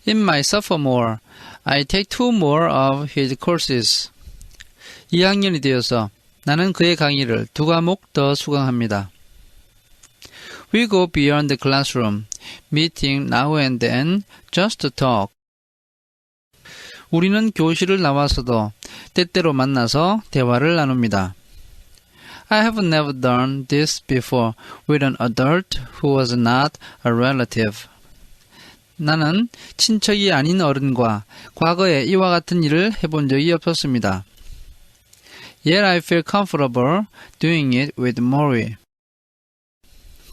In my sophomore, I take 2 more of his courses. 2학년이 되어서 나는 그의 강의를 2과목 더 수강합니다. We go beyond the classroom, meeting now and then, just to talk. 우리는 교실을 나와서도 때때로 만나서 대화를 나눕니다. I have never done this before with an adult who was not a relative. 나는 친척이 아닌 어른과 과거에 이와 같은 일을 해본 적이 없었습니다. Yet I feel comfortable doing it with Mori.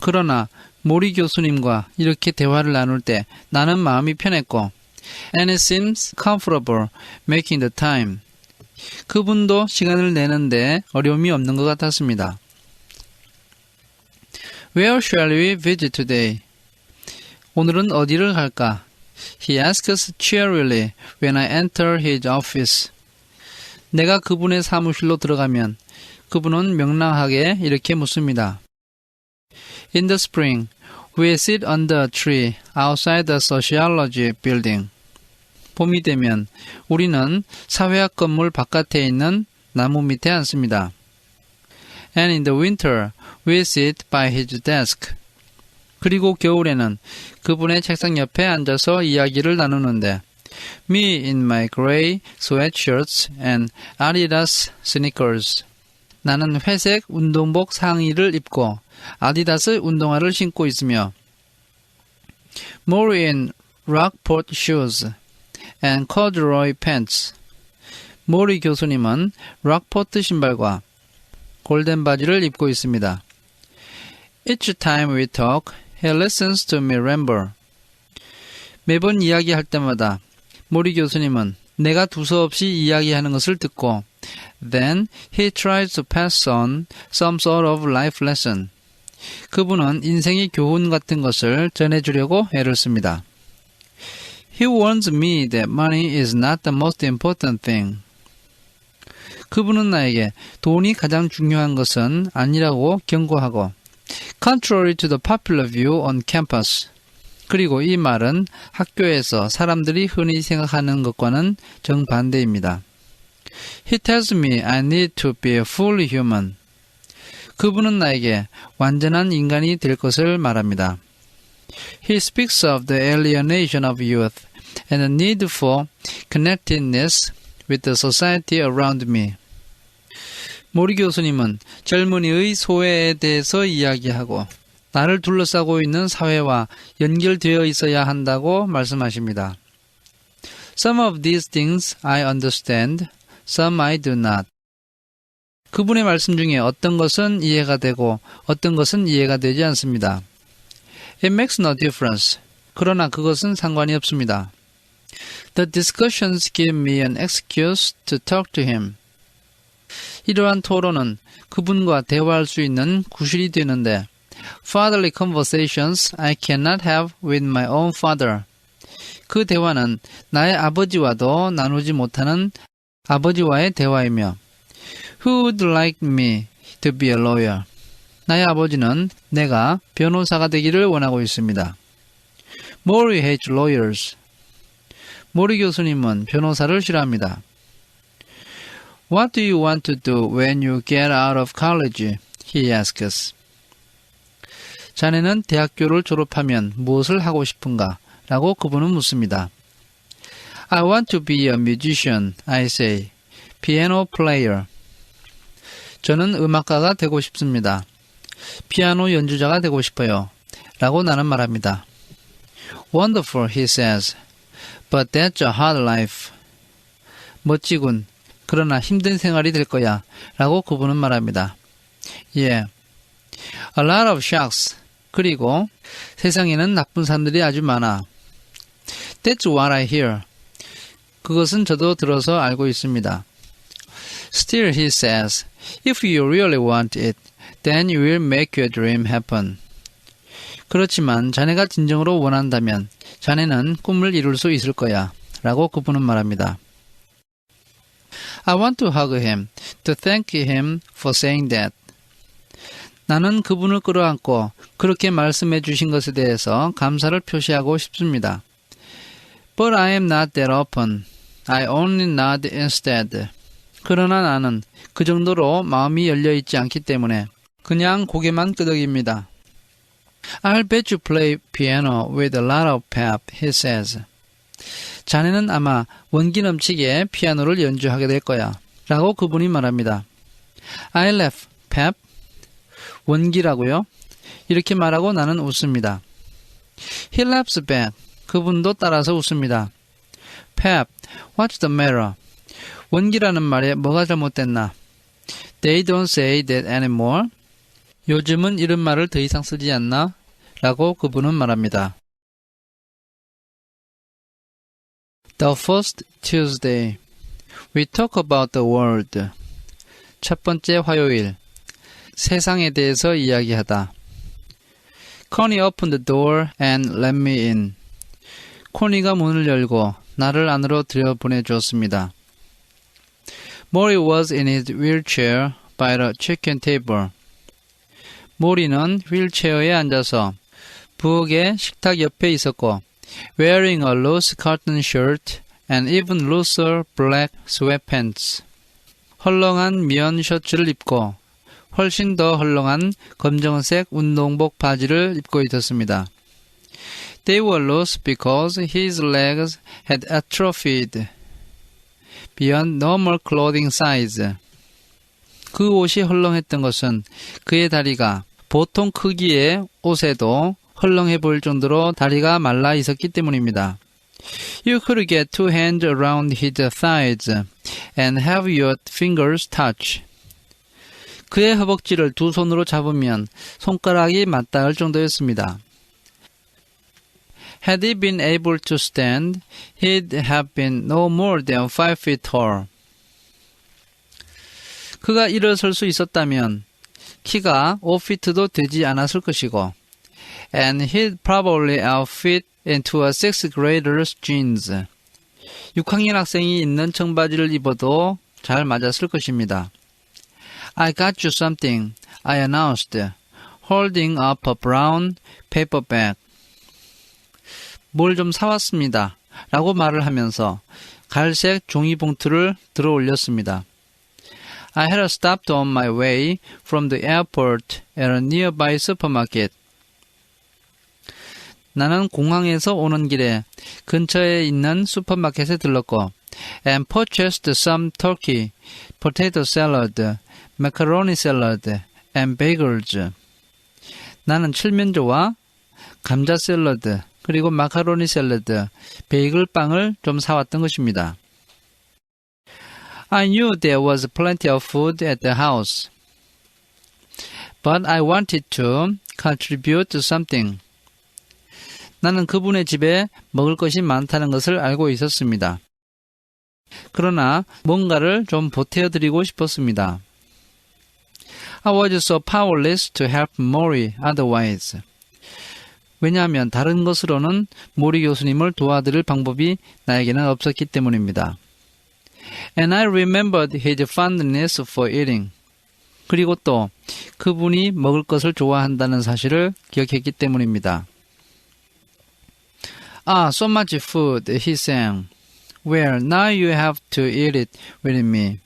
그러나 모리 교수님과 이렇게 대화를 나눌 때 나는 마음이 편했고 And it seems comfortable making the time. 그분도 시간을 내는데 어려움이 없는 것 같았습니다. Where shall we visit today? 오늘은 어디를 갈까? He asks cheerily when I enter his office. 내가 그분의 사무실로 들어가면 그분은 명랑하게 이렇게 묻습니다. In the spring, we sit under a tree outside the sociology building. 봄이 되면 우리는 사회학 건물 바깥에 있는 나무 밑에 앉습니다. And in the winter, we sit by his desk. 그리고 겨울에는 그분의 책상 옆에 앉아서 이야기를 나누는데 Me in my gray sweatshirts and Adidas sneakers. 나는 회색 운동복 상의를 입고 아디다스 운동화를 신고 있으며 Mori in Rockport shoes and corduroy pants. 모리 교수님은 락포트 신발과 골덴 바지를 입고 있습니다. Each time we talk, he listens to me ramble. 매번 이야기할 때마다 모리 교수님은 내가 두서없이 이야기하는 것을 듣고 Then he tries to pass on some sort of life lesson. 그분은 인생의 교훈 같은 것을 전해주려고 애를 씁니다. He warns me that money is not the most important thing. 그분은 나에게 돈이 가장 중요한 것은 아니라고 경고하고 Contrary to the popular view on campus. 그리고 이 말은 학교에서 사람들이 흔히 생각하는 것과는 정반대입니다. He tells me I need to be a fully human. 그분은 나에게 완전한 인간이 될 것을 말합니다. He speaks of the alienation of youth and the need for connectedness with the society around me. 모리 교수님은 젊은이의 소외에 대해서 이야기하고 나를 둘러싸고 있는 사회와 연결되어 있어야 한다고 말씀하십니다. Some of these things I understand, some I do not. 그분의 말씀 중에 어떤 것은 이해가 되고 어떤 것은 이해가 되지 않습니다. It makes no difference. 그러나 그것은 상관이 없습니다. The discussions give me an excuse to talk to him. 이러한 토론은 그분과 대화할 수 있는 구실이 되는데 Fatherly conversations I cannot have with my own father. 그 대화는 나의 아버지와도 나누지 못하는 아버지와의 대화이며 Who would like me to be a lawyer? 나의 아버지는 내가 변호사가 되기를 원하고 있습니다. Mori hates lawyers. 모리 교수님은 변호사를 싫어합니다. What do you want to do when you get out of college? He asks. 자네는 대학교를 졸업하면 무엇을 하고 싶은가? 라고 그분은 묻습니다. I want to be a musician, I say. Piano player. 저는 음악가가 되고 싶습니다. 피아노 연주자가 되고 싶어요. 라고 나는 말합니다. Wonderful, he says. But that's a hard life. 멋지군. 그러나 힘든 생활이 될 거야. 라고 그분은 말합니다. Yeah. A lot of sharks. 그리고 세상에는 나쁜 사람들이 아주 많아. That's what I hear. 그것은 저도 들어서 알고 있습니다. Still, he says, if you really want it, then you will make your dream happen. 그렇지만 자네가 진정으로 원한다면 자네는 꿈을 이룰 수 있을 거야. 라고 그분은 말합니다. I want to hug him, to thank him for saying that. 나는 그분을 끌어안고 그렇게 말씀해 주신 것에 대해서 감사를 표시하고 싶습니다. But I am not that open. I only nod instead. 그러나 나는 그 정도로 마음이 열려있지 않기 때문에 그냥 고개만 끄덕입니다. I'll bet you play piano with a lot of pep, he says. 자네는 아마 원기 넘치게 피아노를 연주하게 될 거야. 라고 그분이 말합니다. I laugh. pep? 원기라고요? 이렇게 말하고 나는 웃습니다. He laughs back. 그분도 따라서 웃습니다. Pep, what's the matter? 원기라는 말에 뭐가 잘못됐나? They don't say that anymore. 요즘은 이런 말을 더 이상 쓰지 않나? 라고 그분은 말합니다. The first Tuesday. We talk about the world. 첫 번째 화요일. 세상에 대해서 이야기하다. Connie opened the door and let me in. 코니가 문을 열고 나를 안으로 들여보내주었습니다. Maury was in his wheelchair by the chicken table. 모리는 휠체어에 앉아서 부엌의 식탁 옆에 있었고 wearing a loose cotton shirt and even looser black sweatpants. 헐렁한 면 셔츠를 입고 훨씬 더 헐렁한 검정색 운동복 바지를 입고 있었습니다. They were loose because his legs had atrophied beyond normal clothing size. 그 옷이 헐렁했던 것은 그의 다리가 보통 크기의 옷에도 헐렁해 보일 정도로 다리가 말라 있었기 때문입니다. You could get two hands around his thighs and have your fingers touch. 그의 허벅지를 두 손으로 잡으면 손가락이 맞닿을 정도였습니다. Had he been able to stand, he'd have been no more than 5 feet tall. 그가 일어설 수 있었다면 키가 5피트도 되지 않았을 것이고 and he'd probably outfit into a 6th grader's jeans. 6학년 학생이 입는 청바지를 입어도 잘 맞았을 것입니다. I got you something, I announced, holding up a brown paper bag. 뭘 좀 사왔습니다. 라고 말을 하면서 갈색 종이 봉투를 들어 올렸습니다. I had stopped on my way from the airport at a nearby supermarket. 나는 공항에서 오는 길에 근처에 있는 슈퍼마켓에 들렀고 and purchased some turkey, potato salad, macaroni salad, and bagels. 나는 칠면조와 감자 샐러드, 그리고 마카로니 샐러드, 베이글 빵을 좀 사왔던 것입니다. I knew there was plenty of food at the house, but I wanted to contribute something. 나는 그분의 집에 먹을 것이 많다는 것을 알고 있었습니다. 그러나 뭔가를 좀 보태어드리고 싶었습니다. I was so powerless to help Maury otherwise. 왜냐하면 다른 것으로는 모리 교수님을 도와드릴 방법이 나에게는 없었기 때문입니다. And I remembered his fondness for eating. 그리고 또 그분이 먹을 것을 좋아한다는 사실을 기억했기 때문입니다. Ah, so much food, he sang. Well, now you have to eat it with me.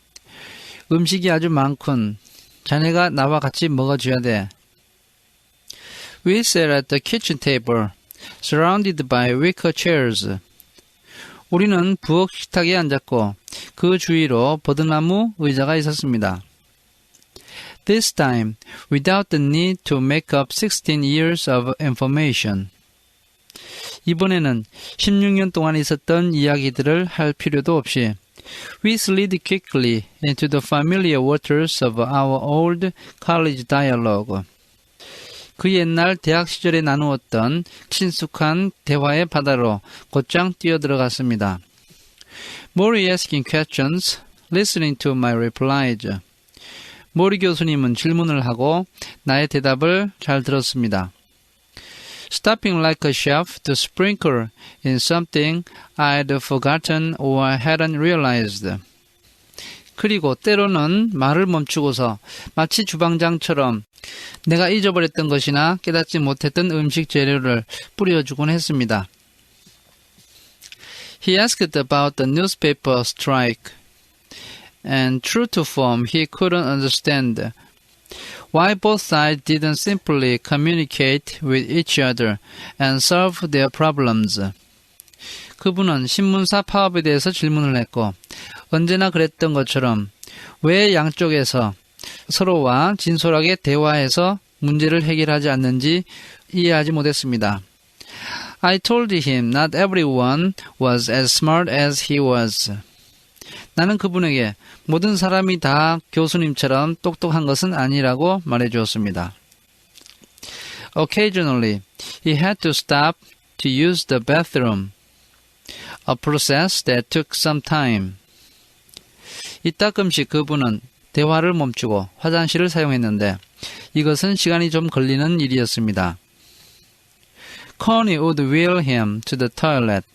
음식이 아주 많군. 자네가 나와 같이 먹어줘야 돼. We sat at the kitchen table, surrounded by wicker chairs. 우리는 부엌 식탁에 앉았고 그 주위로 버드나무 의자가 있었습니다. This time, without the need to make up 16 years of information. 이번에는 16년 동안 있었던 이야기들을 할 필요도 없이 we slid quickly into the familiar waters of our old college dialogue. 그 옛날 대학 시절에 나누었던 친숙한 대화의 바다로 곧장 뛰어들어갔습니다. Maury asking questions, listening to my replies. 모리 교수님은 질문을 하고 나의 대답을 잘 들었습니다. Stopping like a chef to sprinkle in something I'd forgotten or hadn't realized. 그리고 때로는 말을 멈추고서 마치 주방장처럼 내가 잊어버렸던 것이나 깨닫지 못했던 음식 재료를 뿌려주곤 했습니다. He asked about the newspaper strike, and true to form, he couldn't understand why both sides didn't simply communicate with each other and solve their problems. 그분은 신문사 파업에 대해서 질문을 했고 언제나 그랬던 것처럼 왜 양쪽에서 서로와 진솔하게 대화해서 문제를 해결하지 않는지 이해하지 못했습니다. I told him not everyone was as smart as he was. 나는 그분에게 모든 사람이 다 교수님처럼 똑똑한 것은 아니라고 말해주었습니다. Occasionally, he had to stop to use the bathroom, a process that took some time. 이따금씩 그분은 대화를 멈추고 화장실을 사용했는데 이것은 시간이 좀 걸리는 일이었습니다. Connie would wheel him to the toilet,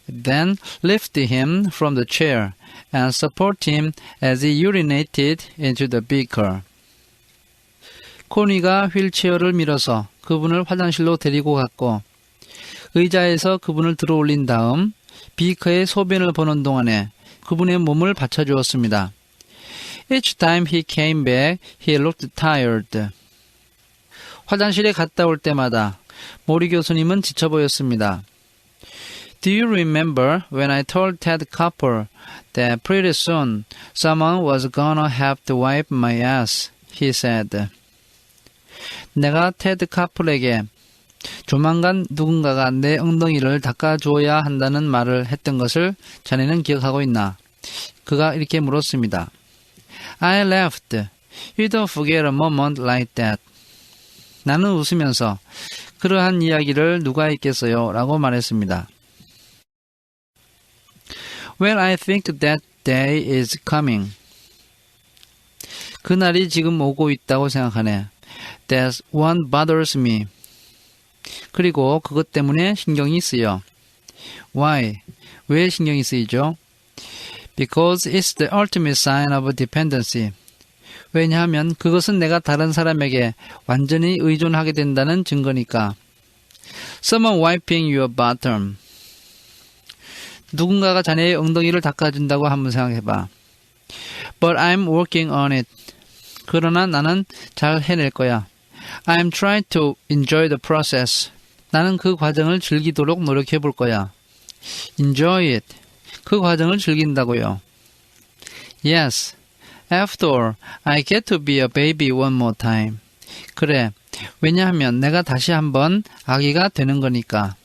then lift him from the chair and support him as he urinated into the beaker. 코니가 휠체어를 밀어서 그분을 화장실로 데리고 갔고 의자에서 그분을 들어올린 다음 비커에 소변을 보는 동안에 그분의 몸을 받쳐주었습니다. Each time he came back, he looked tired. 화장실에 갔다 올 때마다 모리 교수님은 지쳐 보였습니다. Do you remember when I told Ted Koppel that pretty soon someone was gonna have to wipe my ass? He said. 내가 테드 카플에게 조만간 누군가가 내 엉덩이를 닦아줘야 한다는 말을 했던 것을 자네는 기억하고 있나? 그가 이렇게 물었습니다. I laughed. You don't forget a moment like that. 나는 웃으면서 그러한 이야기를 누가 있겠어요? 라고 말했습니다. Well, I think that day is coming. 그날이 지금 오고 있다고 생각하네. That one bothers me. 그리고 그것 때문에 신경이 쓰여. Why? 왜 신경이 쓰이죠? Because it's the ultimate sign of dependency. 왜냐하면 그것은 내가 다른 사람에게 완전히 의존하게 된다는 증거니까. Someone wiping your bottom. 누군가가 자네의 엉덩이를 닦아준다고 한번 생각해봐. But I'm working on it. 그러나 나는 잘 해낼 거야. I'm trying to enjoy the process. 나는 그 과정을 즐기도록 노력해 볼 거야. Enjoy it. 그 과정을 즐긴다고요. Yes. After all, I get to be a baby one more time. 그래. 왜냐하면 내가 다시 한번 아기가 되는 거니까.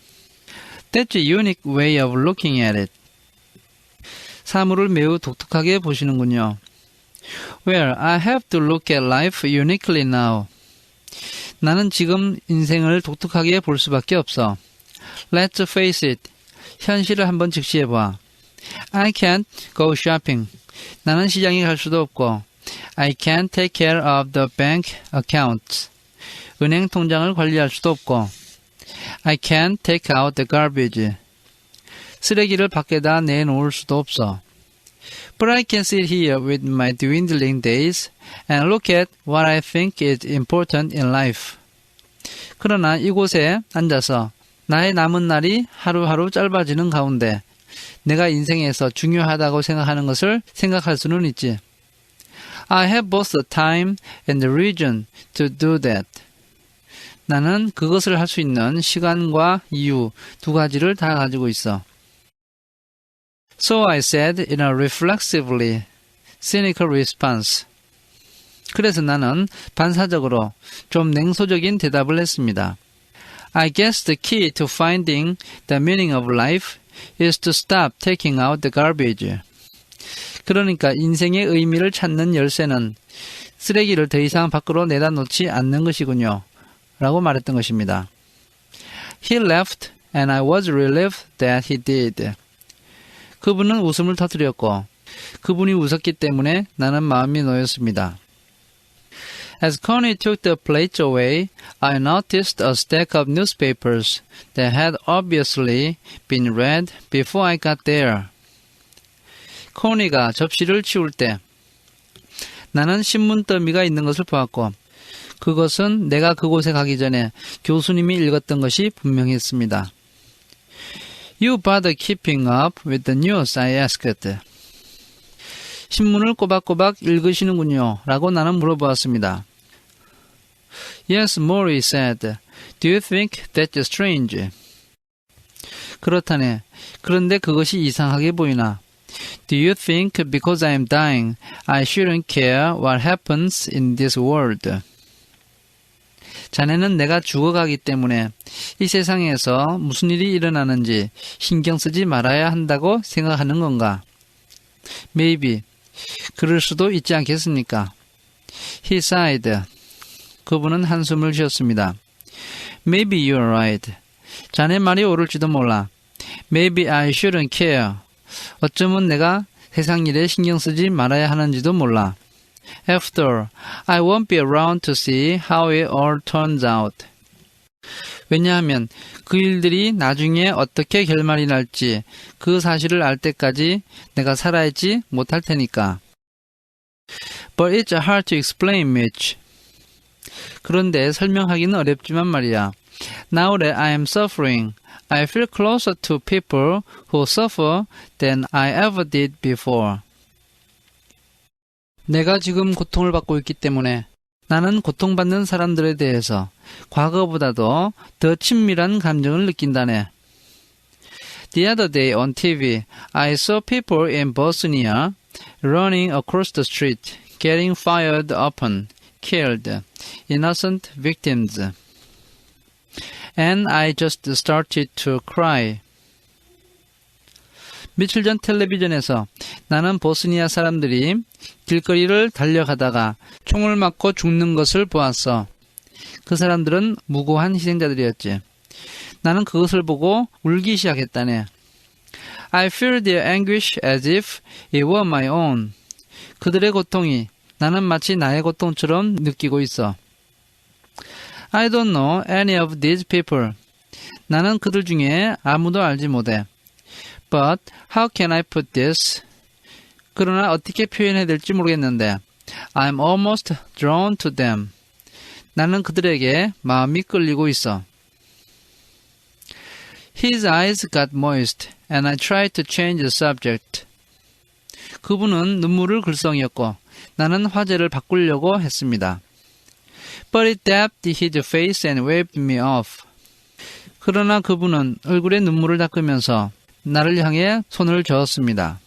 That's a unique way of looking at it. 사물을 매우 독특하게 보시는군요. Well, I have to look at life uniquely now. 나는 지금 인생을 독특하게 볼 수밖에 없어. Let's face it. 현실을 한번 직시해봐. I can't go shopping. 나는 시장에 갈 수도 없고 I can't take care of the bank accounts. 은행 통장을 관리할 수도 없고 I can't take out the garbage. 쓰레기를 밖에다 내놓을 수도 없어. But I can sit here with my dwindling days and look at what I think is important in life. 그러나 이곳에 앉아서 나의 남은 날이 하루하루 짧아지는 가운데 내가 인생에서 중요하다고 생각하는 것을 생각할 수는 있지. I have both the time and the reason to do that. 나는 그것을 할 수 있는 시간과 이유 두 가지를 다 가지고 있어. So I said in a reflexively cynical response. 그래서 나는 반사적으로 좀 냉소적인 대답을 했습니다. I guess the key to finding the meaning of life is to stop taking out the garbage. 그러니까 인생의 의미를 찾는 열쇠는 쓰레기를 더 이상 밖으로 내다 놓지 않는 것이군요. 라고 말했던 것입니다. He laughed and I was relieved that he did. 그분은 웃음을 터뜨렸고 그분이 웃었기 때문에 나는 마음이 놓였습니다. As Connie took the plates away, I noticed a stack of newspapers that had obviously been read before I got there. 코니가 접시를 치울 때 나는 신문 더미가 있는 것을 보았고 그것은 내가 그곳에 가기 전에 교수님이 읽었던 것이 분명했습니다. You bother keeping up with the news, I asked. 신문을 꼬박꼬박 읽으시는군요. 라고 나는 물어보았습니다. Yes, Maury said. Do you think that's strange? 그렇다네. 그런데 그것이 이상하게 보이나? Do you think because I am dying, I shouldn't care what happens in this world? 자네는 내가 죽어가기 때문에 이 세상에서 무슨 일이 일어나는지 신경 쓰지 말아야 한다고 생각하는 건가? Maybe. 그럴 수도 있지 않겠습니까? He sighed. 그분은 한숨을 쉬었습니다. Maybe you're right. 자네 말이 옳을지도 몰라. Maybe I shouldn't care. 어쩌면 내가 세상 일에 신경 쓰지 말아야 하는지도 몰라. After all, I won't be around to see how it all turns out. 왜냐하면 그 일들이 나중에 어떻게 결말이 날지 그 사실을 알 때까지 내가 살아있지 못할 테니까. But it's hard to explain, Mitch. 그런데 설명하기는 어렵지만 말이야. Now that I am suffering, I feel closer to people who suffer than I ever did before. 내가 지금 고통을 받고 있기 때문에 나는 고통받는 사람들에 대해서 과거보다도 더 친밀한 감정을 느낀다네. The other day on TV, I saw people in Bosnia running across the street, getting fired upon, killed, innocent victims. And I just started to cry. 며칠 전 텔레비전에서 나는 보스니아 사람들이 길거리를 달려가다가 총을 맞고 죽는 것을 보았어. 그 사람들은 무고한 희생자들이었지. 나는 그것을 보고 울기 시작했다네. I feel their anguish as if it were my own. 그들의 고통이 나는 마치 나의 고통처럼 느끼고 있어. I don't know any of these people. 나는 그들 중에 아무도 알지 못해. But how can I put this? 그러나 어떻게 표현해야 될지 모르겠는데 I'm almost drawn to them. 나는 그들에게 마음이 끌리고 있어. His eyes got moist and I tried to change the subject. 그분은 눈물을 글썽이었고 나는 화제를 바꾸려고 했습니다. But he dabbed his face and waved me off. 그러나 그분은 얼굴에 눈물을 닦으면서 나를 향해 손을 저었습니다.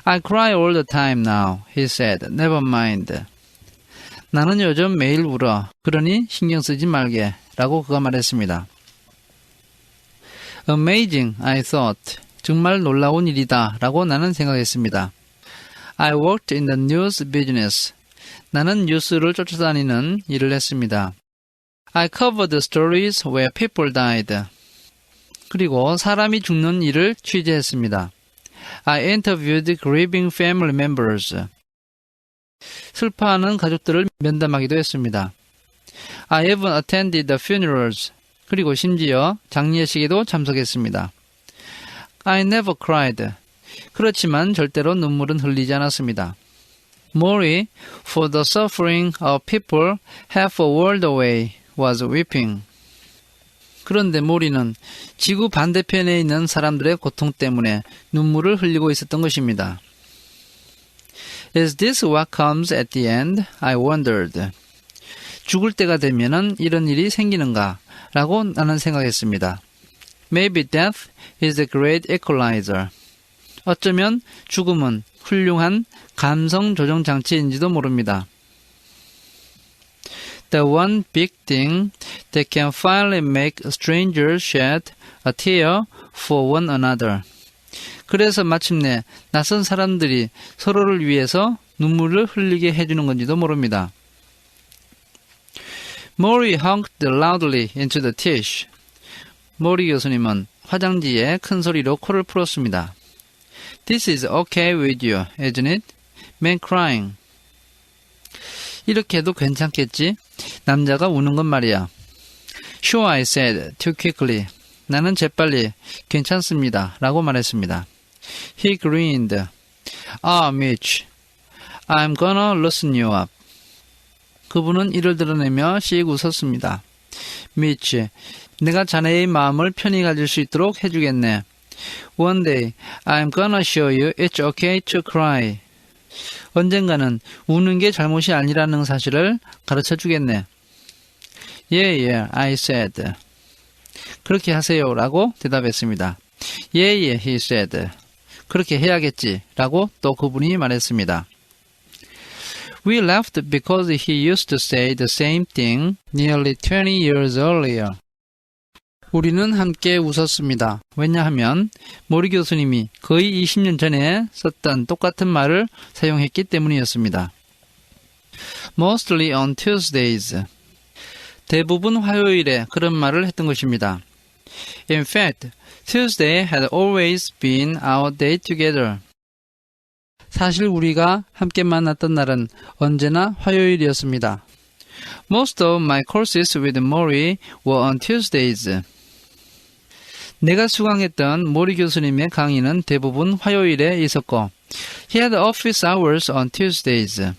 I cry all the time now, he said. Never mind. 나는 요즘 매일 울어. 그러니 신경 쓰지 말게. 라고 그가 말했습니다. Amazing, I thought. 정말 놀라운 일이다. 라고 나는 생각했습니다. I worked in the news business. 나는 뉴스를 쫓아다니는 일을 했습니다. I covered the stories where people died. 그리고 사람이 죽는 일을 취재했습니다. I interviewed grieving family members. 슬퍼하는 가족들을 면담하기도 했습니다. I even attended the funerals. 그리고 심지어 장례식에도 참석했습니다. I never cried. 그렇지만 절대로 눈물은 흘리지 않았습니다. Maury, for the suffering of people half a world away, was weeping. 그런데 모리는 지구 반대편에 있는 사람들의 고통 때문에 눈물을 흘리고 있었던 것입니다. Is this what comes at the end? I wondered. 죽을 때가 되면은 이런 일이 생기는가? 라고 나는 생각했습니다. Maybe death is a great equalizer. 어쩌면 죽음은 훌륭한 감성 조정 장치인지도 모릅니다. The one big thing that can finally make strangers shed a tear for one another. 그래서 마침내 낯선 사람들이 서로를 위해서 눈물을 흘리게 해주는 건지도 모릅니다. Maury honked loudly into the dish. 모리 교수님은 화장지에 큰 소리로 코를 풀었습니다. This is okay with you, isn't it? Man crying. 이렇게 해도 괜찮겠지? 남자가 우는 건 말이야. Sure, I said, too quickly. 나는 재빨리 괜찮습니다. 라고 말했습니다. He grinned. Ah, Mitch, I'm gonna loosen you up. 그분은 이를 드러내며 씩 웃었습니다. Mitch, 내가 자네의 마음을 편히 가질 수 있도록 해주겠네. One day, I'm gonna show you it's okay to cry. 언젠가는 우는 게 잘못이 아니라는 사실을 가르쳐 주겠네. Yeah, I said. 그렇게 하세요 라고 대답했습니다. Yeah, he said. 그렇게 해야겠지 라고 또 그분이 말했습니다. We laughed because he used to say the same thing nearly 20 years earlier. 우리는 함께 웃었습니다. 왜냐하면 모리 교수님이 거의 20년 전에 썼던 똑같은 말을 사용했기 때문이었습니다. Mostly on Tuesdays. 대부분 화요일에 그런 말을 했던 것입니다. In fact, Tuesday had always been our day together. 사실 우리가 함께 만났던 날은 언제나 화요일이었습니다. Most of my courses with Mori were on Tuesdays. 내가 수강했던 모리 교수님의 강의는 대부분 화요일에 있었고, He had office hours on Tuesdays.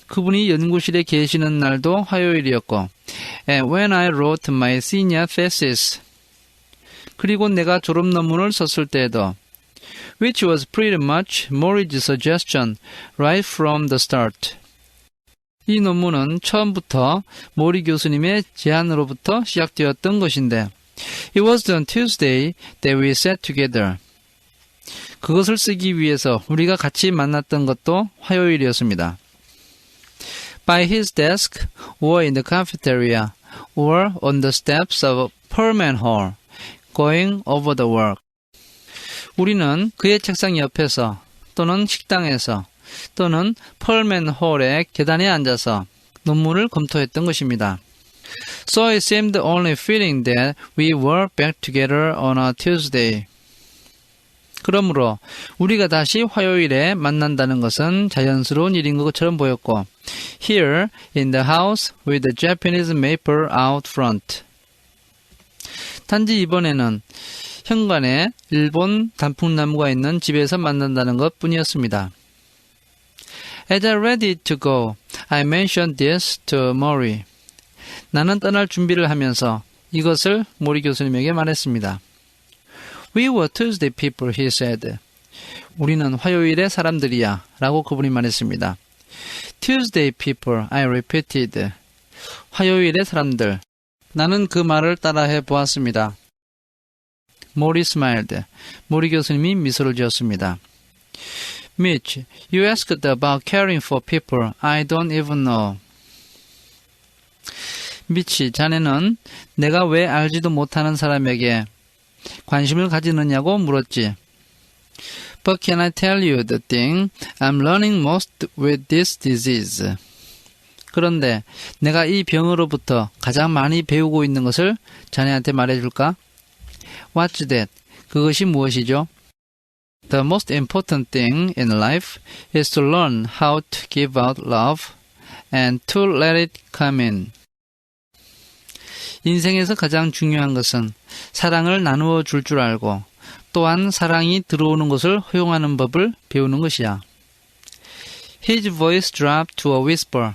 그분이 연구실에 계시는 날도 화요일이었고, And when I wrote my senior thesis. 그리고 내가 졸업 논문을 썼을 때에도, Which was pretty much Mori's suggestion right from the start. 이 논문은 처음부터 모리 교수님의 제안으로부터 시작되었던 것인데, It was on Tuesday that we sat together. 그것을 쓰기 위해서 우리가 같이 만났던 것도 화요일이었습니다. By his desk, or in the cafeteria, or on the steps of Pullman Hall, going over the work. 우리는 그의 책상 옆에서 또는 식당에서 또는 펄맨 홀의 계단에 앉아서 논문을 검토했던 것입니다. So it seemed only fitting that we were back together on a Tuesday. 그러므로 우리가 다시 화요일에 만난다는 것은 자연스러운 일인 것처럼 보였고, Here in the house with the Japanese maple out front. 단지 이번에는 현관에 일본 단풍나무가 있는 집에서 만난다는 것 뿐이었습니다. As I ready to go, I mentioned this to Mori. 나는 떠날 준비를 하면서 이것을 모리 교수님에게 말했습니다. We were Tuesday people, he said. 우리는 화요일의 사람들이야 라고 그분이 말했습니다. Tuesday people, I repeated. 화요일의 사람들. 나는 그 말을 따라해 보았습니다. 모리 smiled. 모리 교수님이 미소를 지었습니다. Mitch, you asked about caring for people I don't even know. 미치, 자네는 내가 왜 알지도 못하는 사람에게 관심을 가지느냐고 물었지. But can I tell you the thing I'm learning most with this disease? 그런데 내가 이 병으로부터 가장 많이 배우고 있는 것을 자네한테 말해줄까? What's that? 그것이 무엇이죠? The most important thing in life is to learn how to give out love and to let it come in. 인생에서 가장 중요한 것은 사랑을 나누어 줄 줄 알고 또한 사랑이 들어오는 것을 허용하는 법을 배우는 것이야. His voice dropped to a whisper.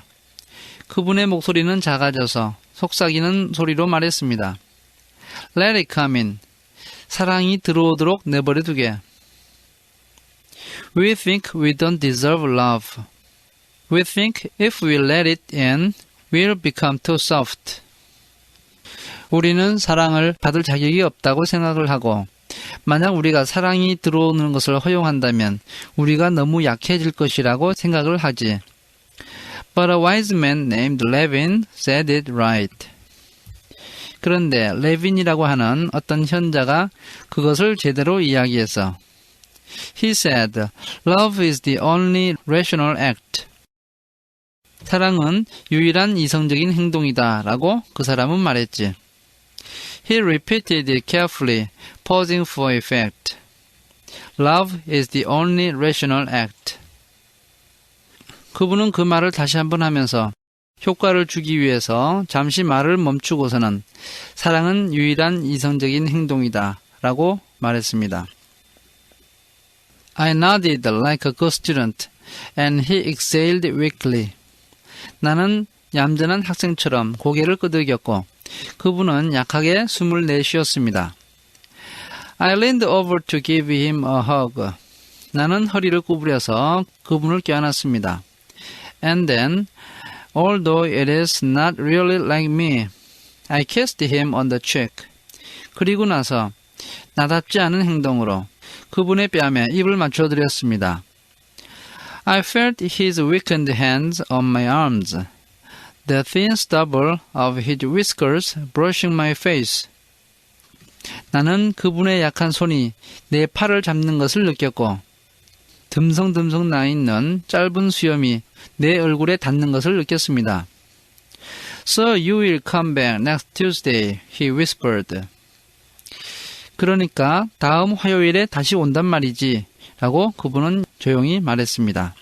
그분의 목소리는 작아져서 속삭이는 소리로 말했습니다. Let it come in. 사랑이 들어오도록 내버려 두게. We think we don't deserve love. We think if we let it in, we'll become too soft. 우리는 사랑을 받을 자격이 없다고 생각을 하고, 만약 우리가 사랑이 들어오는 것을 허용한다면 우리가 너무 약해질 것이라고 생각을 하지. But a wise man named Levin said it right. 그런데 레빈이라고 하는 어떤 현자가 그것을 제대로 이야기해서 He said, Love is the only rational act. 사랑은 유일한 이성적인 행동이다 라고 그 사람은 말했지. He repeated it carefully, pausing for effect. Love is the only rational act. 그분은 그 말을 다시 한번 하면서 효과를 주기 위해서 잠시 말을 멈추고서는 사랑은 유일한 이성적인 행동이다 라고 말했습니다. I nodded like a good student, and he exhaled weakly. 나는 얌전한 학생처럼 고개를 끄덕였고 그분은 약하게 숨을 내쉬었습니다. I leaned over to give him a hug. 나는 허리를 구부려서 그분을 껴안았습니다. And then, although it is not really like me, I kissed him on the cheek. 그리고 나서 나답지 않은 행동으로 그분의 뺨에 입을 맞춰드렸습니다. I felt his weakened hands on my arms, the thin stubble of his whiskers brushing my face. 나는 그분의 약한 손이 내 팔을 잡는 것을 느꼈고 듬성듬성 나 있는 짧은 수염이 내 얼굴에 닿는 것을 느꼈습니다. So you will come back next Tuesday, he whispered. 그러니까 다음 화요일에 다시 온단 말이지 라고 그분은 조용히 말했습니다.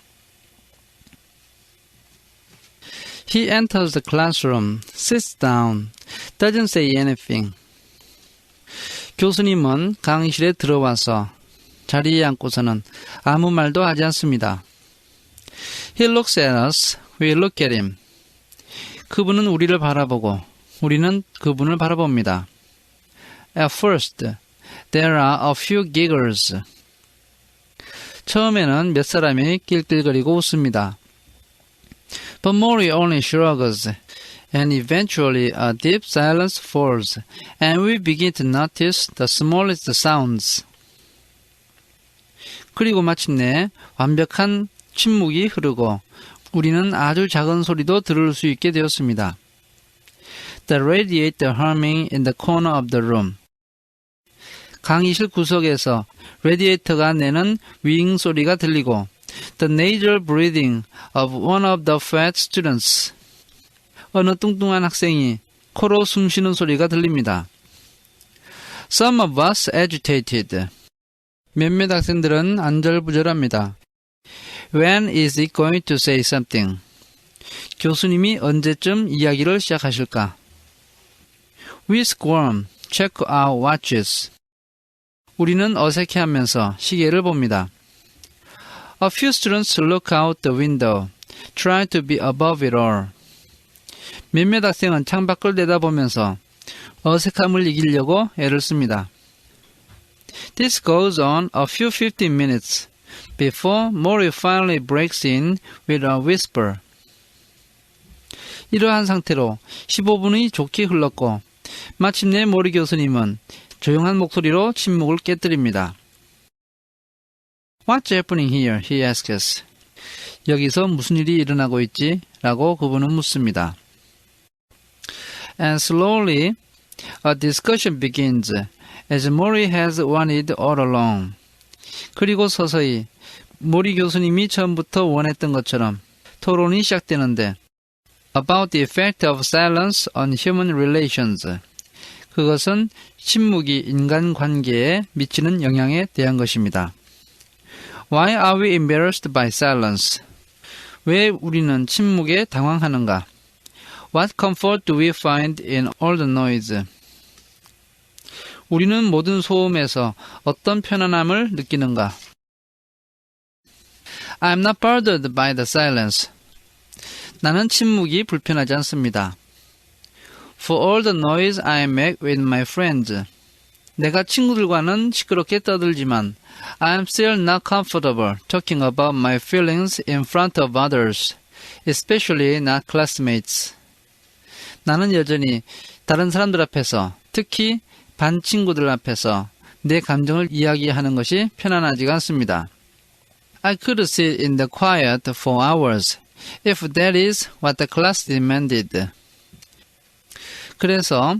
He enters the classroom, sits down, doesn't say anything. 교수님은 강의실에 들어와서 자리에 앉고서는 아무 말도 하지 않습니다. He looks at us, we look at him. 그분은 우리를 바라보고 우리는 그분을 바라봅니다. At first, there are a few giggles. 처음에는 몇 사람이 낄낄거리고 웃습니다. But Mori only shrugs, and eventually a deep silence falls, and we begin to notice the smallest sounds. 그리고 마침내 완벽한 침묵이 흐르고 우리는 아주 작은 소리도 들을 수 있게 되었습니다. The radiator humming in the corner of the room. 강의실 구석에서 레디에이터가 내는 윙 소리가 들리고 The nasal breathing of one of the fat students. 어느 뚱뚱한 학생이 코로 숨쉬는 소리가 들립니다. Some of us agitated. 몇몇 학생들은 안절부절합니다. When is he going to say something? 교수님이 언제쯤 이야기를 시작하실까? We squirm, check our watches. 우리는 어색해하면서 시계를 봅니다. A few students look out the window, trying to be above it all. 몇몇 학생은 창밖을 내다보면서 어색함을 이기려고 애를 씁니다. This goes on a few 15 minutes before Mori finally breaks in with a whisper. 이러한 상태로 15분이 좋게 흘렀고 마침내 모리 교수님은 조용한 목소리로 침묵을 깨뜨립니다. What's happening here? He asks. 여기서 무슨 일이 일어나고 있지? 라고 그분은 묻습니다. And slowly a discussion begins, as Mori has wanted all along. 그리고 서서히 모리 교수님이 처음부터 원했던 것처럼 토론이 시작되는데 about the effect of silence on human relations. 그것은 침묵이 인간관계에 미치는 영향에 대한 것입니다. Why are we embarrassed by silence? 왜 우리는 침묵에 당황하는가? What comfort do we find in all the noise? 우리는 모든 소음에서 어떤 편안함을 느끼는가? I'm not bothered by the silence. 나는 침묵이 불편하지 않습니다. For all the noise I make with my friends. 내가 친구들과는 시끄럽게 떠들지만 I'm still not comfortable talking about my feelings in front of others, especially not classmates. 나는 여전히 다른 사람들 앞에서, 특히 반 친구들 앞에서 내 감정을 이야기하는 것이 편안하지가 않습니다. I could sit in the quiet for hours, if that is what the class demanded. 그래서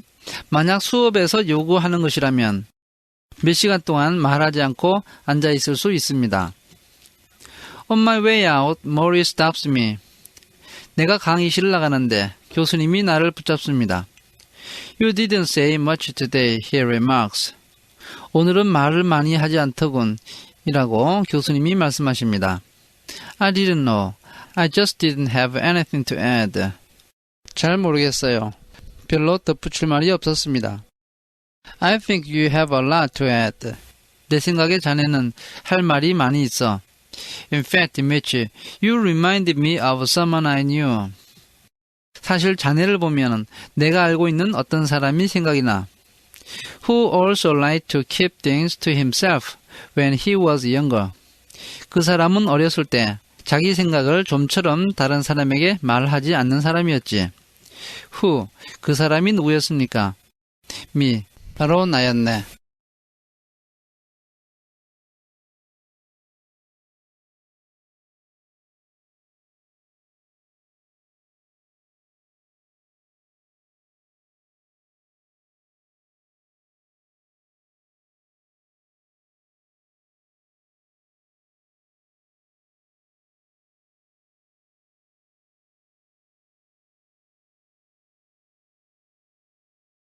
만약 수업에서 요구하는 것이라면 몇 시간 동안 말하지 않고 앉아 있을 수 있습니다. On my way out, Mori stops me. 내가 강의실을 나가는데 교수님이 나를 붙잡습니다. You didn't say much today, he remarks. 오늘은 말을 많이 하지 않더군, 이라고 교수님이 말씀하십니다. I didn't know. I just didn't have anything to add. 잘 모르겠어요. 별로 덧붙일 말이 없었습니다. I think you have a lot to add. 내 생각에 자네는 할 말이 많이 있어. In fact, Mitch, you reminded me of someone I knew. 사실 자네를 보면 내가 알고 있는 어떤 사람이 생각이 나. Who also liked to keep things to himself when he was younger. 그 사람은 어렸을 때 자기 생각을 좀처럼 다른 사람에게 말하지 않는 사람이었지. Who, 그 사람이 누구였습니까? Me, 바로 나였네.